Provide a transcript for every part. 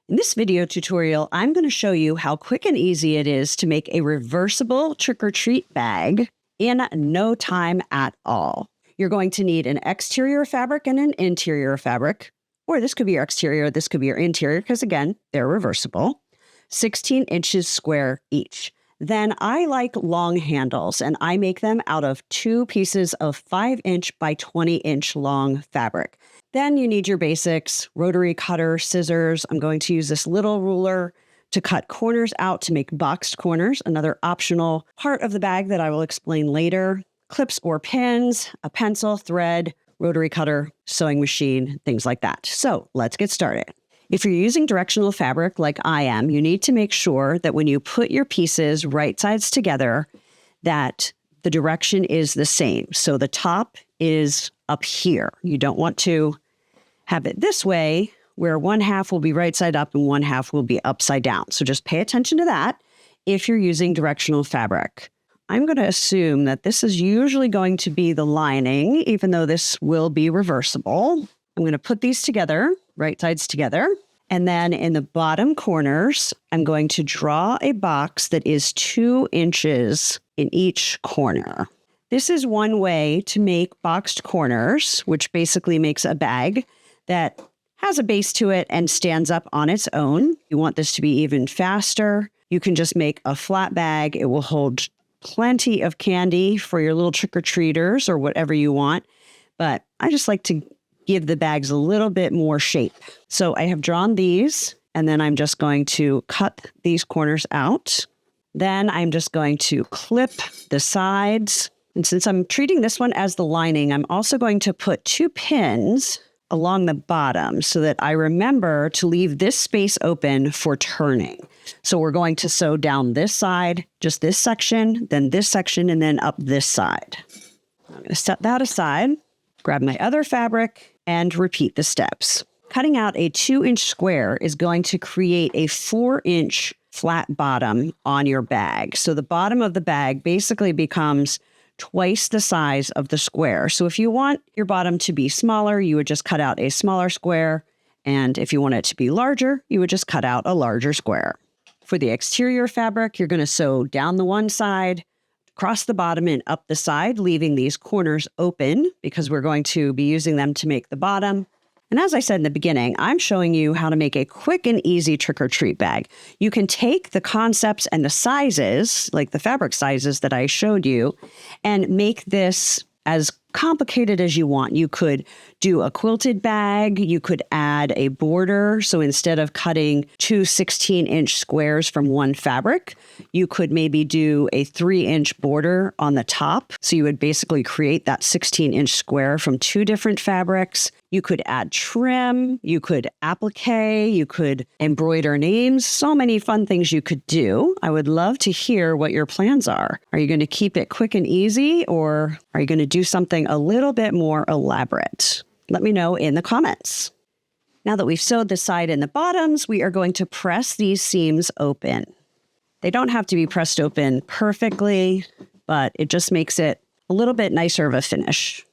In this video tutorial, I'm going to show you how quick and easy it is to make a reversible trick-or-treat bag in no time at all. You're going to need an exterior fabric and an interior fabric, or this could be your exterior, this could be your interior, because again, they're reversible, 16 inches square each. Then I like long handles, and I make them out of 2 pieces of 5-inch by 20-inch long fabric. Then you need your basics, rotary cutter, scissors. I'm going to use this little ruler to cut corners out to make boxed corners, another optional part of the bag that I will explain later. Clips or pins, a pencil, thread, rotary cutter, sewing machine, things like that. So let's get started. If you're using directional fabric like I am, you need to make sure that when you put your pieces right sides together, that the direction is the same. So the top is up here. You don't want to have it this way, where one half will be right side up and one half will be upside down. So just pay attention to that if you're using directional fabric. I'm going to assume that this is usually going to be the lining, even though this will be reversible. I'm going to put these together, right sides together. And then in the bottom corners, I'm going to draw a box that is 2 inches in each corner. This is one way to make boxed corners, which basically makes a bag that has a base to it and stands up on its own. You want this to be even faster. You can just make a flat bag. It will hold plenty of candy for your little trick-or-treaters or whatever you want. But I just like to give the bags a little bit more shape. So I have drawn these, and then I'm just going to cut these corners out. Then I'm just going to clip the sides. And since I'm treating this one as the lining, I'm also going to put 2 pins along the bottom so that I remember to leave this space open for turning. So we're going to sew down this side, just this section, then this section, and then up this side. I'm going to set that aside, grab my other fabric, and repeat the steps. Cutting out a 2-inch square is going to create a 4-inch flat bottom on your bag. So the bottom of the bag basically becomes twice the size of the square. So if you want your bottom to be smaller, you would just cut out a smaller square. And if you want it to be larger, you would just cut out a larger square. For the exterior fabric, you're going to sew down the one side, across the bottom and up the side, leaving these corners open because we're going to be using them to make the bottom. And as I said in the beginning, I'm showing you how to make a quick and easy trick-or-treat bag. You can take the concepts and the sizes, like the fabric sizes that I showed you, and make this as complicated as you want. You could do a quilted bag. You could add a border. So instead of cutting 2 16-inch squares from one fabric, you could maybe do a 3-inch border on the top. So you would basically create that 16-inch square from 2 different fabrics. You could add trim, you could applique, you could embroider names, so many fun things you could do. I would love to hear what your plans are. Are you going to keep it quick and easy, or are you going to do something a little bit more elaborate? Let me know in the comments. Now that we've sewed the side and the bottoms, we are going to press these seams open. They don't have to be pressed open perfectly, but it just makes it a little bit nicer of a finish.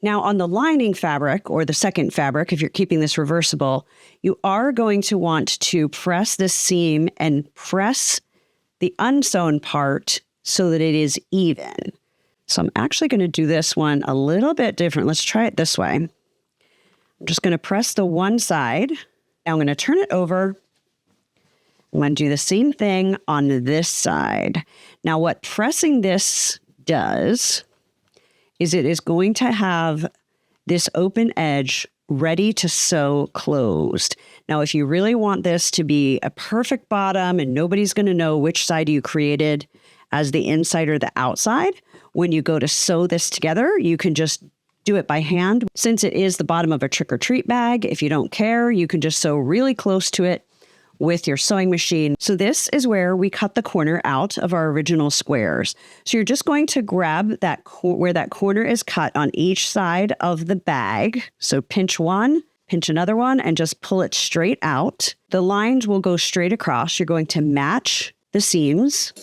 Now on the lining fabric, or the second fabric, if you're keeping this reversible, you are going to want to press this seam and press the unsewn part so that it is even. So I'm actually going to do this one a little bit different. Let's try it this way. I'm just going to press the one side. Now I'm going to turn it over. I'm going to do the same thing on this side. Now what pressing this does is it is going to have this open edge ready to sew closed. Now, if you really want this to be a perfect bottom and nobody's going to know which side you created as the inside or the outside, when you go to sew this together, you can just do it by hand. Since it is the bottom of a trick-or-treat bag, if you don't care, you can just sew really close to it with your sewing machine. So this is where we cut the corner out of our original squares. So you're just going to grab that where that corner is cut on each side of the bag. So pinch one, pinch another one, and just pull it straight out. The lines will go straight across. You're going to match the seams.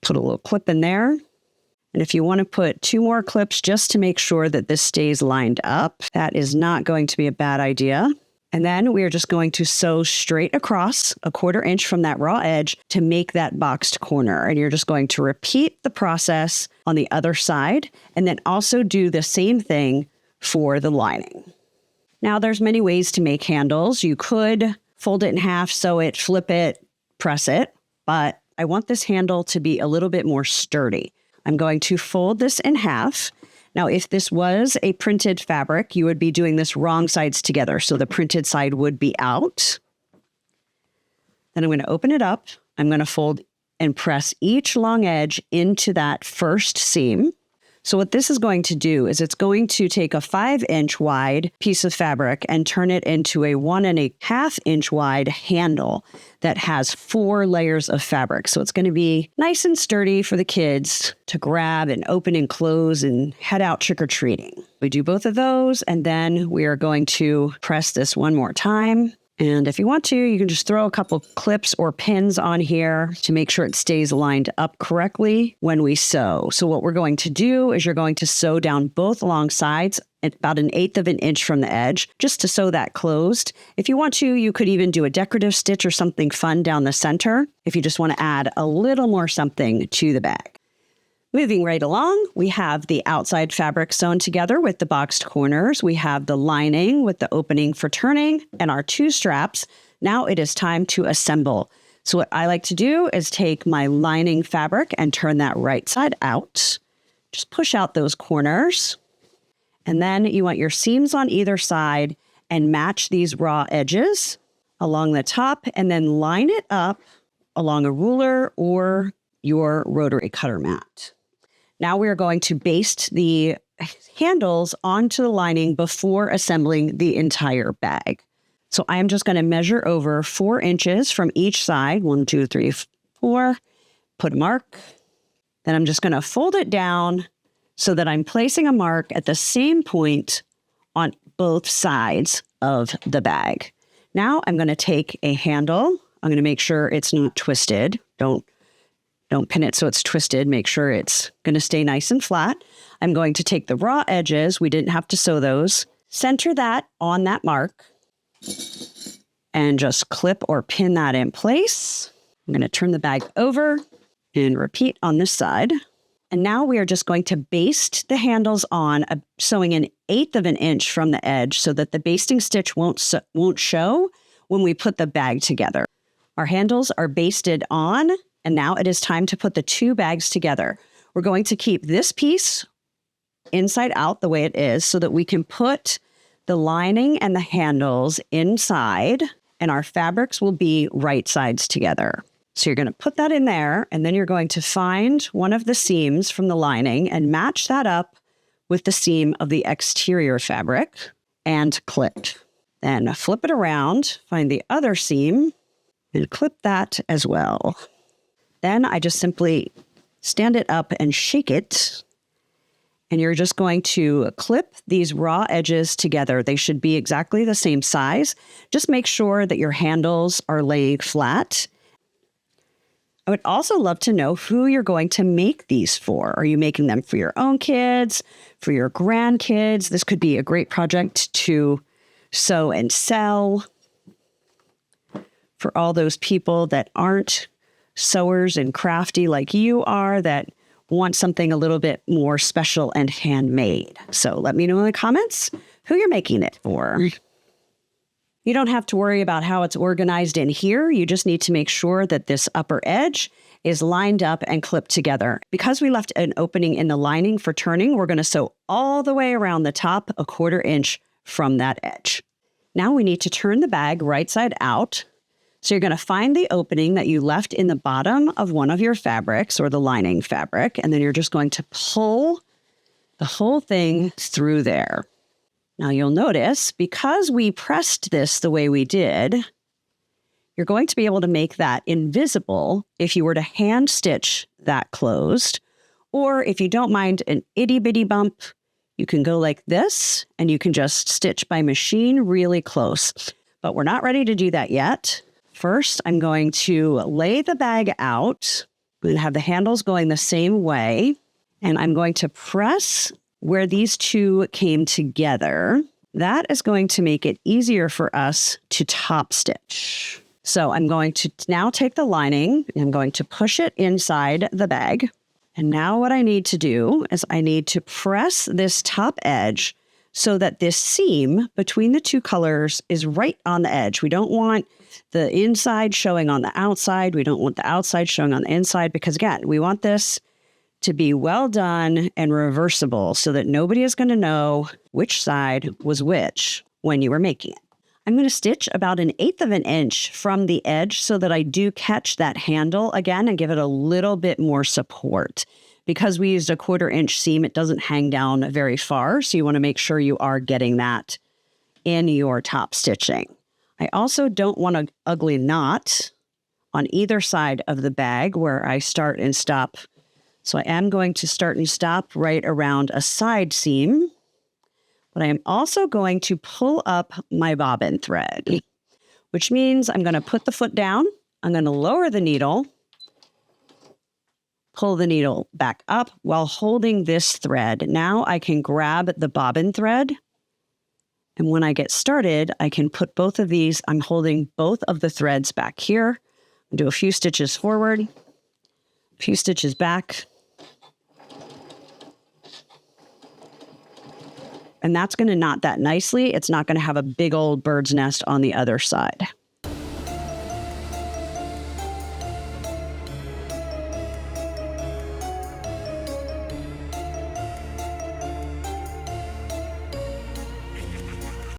Put a little clip in there. And if you want to put 2 more clips just to make sure that this stays lined up, that is not going to be a bad idea. And then we are just going to sew straight across 1/4 inch from that raw edge to make that boxed corner. And you're just going to repeat the process on the other side and then also do the same thing for the lining. Now there's many ways to make handles. You could fold it in half, sew it, flip it, press it, but I want this handle to be a little bit more sturdy. I'm going to fold this in half. Now, if this was a printed fabric, you would be doing this wrong sides together. So the printed side would be out. Then I'm going to open it up. I'm going to fold and press each long edge into that first seam. So what this is going to do is it's going to take a 5-inch wide piece of fabric and turn it into a 1.5 inch wide handle that has 4 layers of fabric. So it's going to be nice and sturdy for the kids to grab and open and close and head out trick-or-treating. We do both of those, and then we are going to press this one more time. And if you want to, you can just throw a couple clips or pins on here to make sure it stays lined up correctly when we sew. So what we're going to do is you're going to sew down both long sides at about 1/8 inch from the edge, just to sew that closed. If you want to, you could even do a decorative stitch or something fun down the center if you just want to add a little more something to the bag. Moving right along, we have the outside fabric sewn together with the boxed corners. We have the lining with the opening for turning and our 2 straps. Now it is time to assemble. So what I like to do is take my lining fabric and turn that right side out. Just push out those corners. And then you want your seams on either side and match these raw edges along the top and then line it up along a ruler or your rotary cutter mat. Now we are going to baste the handles onto the lining before assembling the entire bag. So I'm just going to measure over 4 inches from each side. 1, 2, 3, 4. Put a mark. Then I'm just going to fold it down so that I'm placing a mark at the same point on both sides of the bag. Now I'm going to take a handle. I'm going to make sure it's not twisted. Don't pin it so it's twisted. Make sure it's going to stay nice and flat. I'm going to take the raw edges. We didn't have to sew those. Center that on that mark and just clip or pin that in place. I'm going to turn the bag over and repeat on this side. And now we are just going to baste the handles on, sewing 1/8 inch from the edge so that the basting stitch won't show when we put the bag together. Our handles are basted on. And now it is time to put the 2 bags together. We're going to keep this piece inside out the way it is so that we can put the lining and the handles inside and our fabrics will be right sides together. So you're going to put that in there and then you're going to find one of the seams from the lining and match that up with the seam of the exterior fabric and clip. Then flip it around, find the other seam and clip that as well. Then I just simply stand it up and shake it. And you're just going to clip these raw edges together. They should be exactly the same size. Just make sure that your handles are laying flat. I would also love to know who you're going to make these for. Are you making them for your own kids, for your grandkids? This could be a great project to sew and sell for all those people that aren't sewers and crafty like you are, that want something a little bit more special and handmade. So let me know in the comments who you're making it for. You don't have to worry about how it's organized in here. You just need to make sure that this upper edge is lined up and clipped together. Because we left an opening in the lining for turning, we're going to sew all the way around the top 1/4 inch from that edge. Now we need to turn the bag right side out. So you're going to find the opening that you left in the bottom of one of your fabrics or the lining fabric, and then you're just going to pull the whole thing through there. Now you'll notice, because we pressed this the way we did, you're going to be able to make that invisible if you were to hand stitch that closed, or if you don't mind an itty bitty bump, you can go like this and you can just stitch by machine really close. But we're not ready to do that yet. First, I'm going to lay the bag out. I'm going to have the handles going the same way. And I'm going to press where these 2 came together. That is going to make it easier for us to top stitch. So I'm going to now take the lining and I'm going to push it inside the bag. And now what I need to do is I need to press this top edge so that this seam between the two colors is right on the edge. We don't want the inside showing on the outside. We don't want the outside showing on the inside because, again, we want this to be well done and reversible so that nobody is going to know which side was which when you were making it. I'm going to stitch about 1/8 of an inch from the edge so that I do catch that handle again and give it a little bit more support. Because we used a 1/4 inch seam, it doesn't hang down very far. So you want to make sure you are getting that in your top stitching. I also don't want an ugly knot on either side of the bag where I start and stop. So I am going to start and stop right around a side seam. But I am also going to pull up my bobbin thread, which means I'm going to put the foot down. I'm going to lower the needle, pull the needle back up while holding this thread. Now I can grab the bobbin thread. And when I get started, I can put both of these. I'm holding both of the threads back here. Do a few stitches forward, a few stitches back. And that's going to knot that nicely. It's not going to have a big old bird's nest on the other side.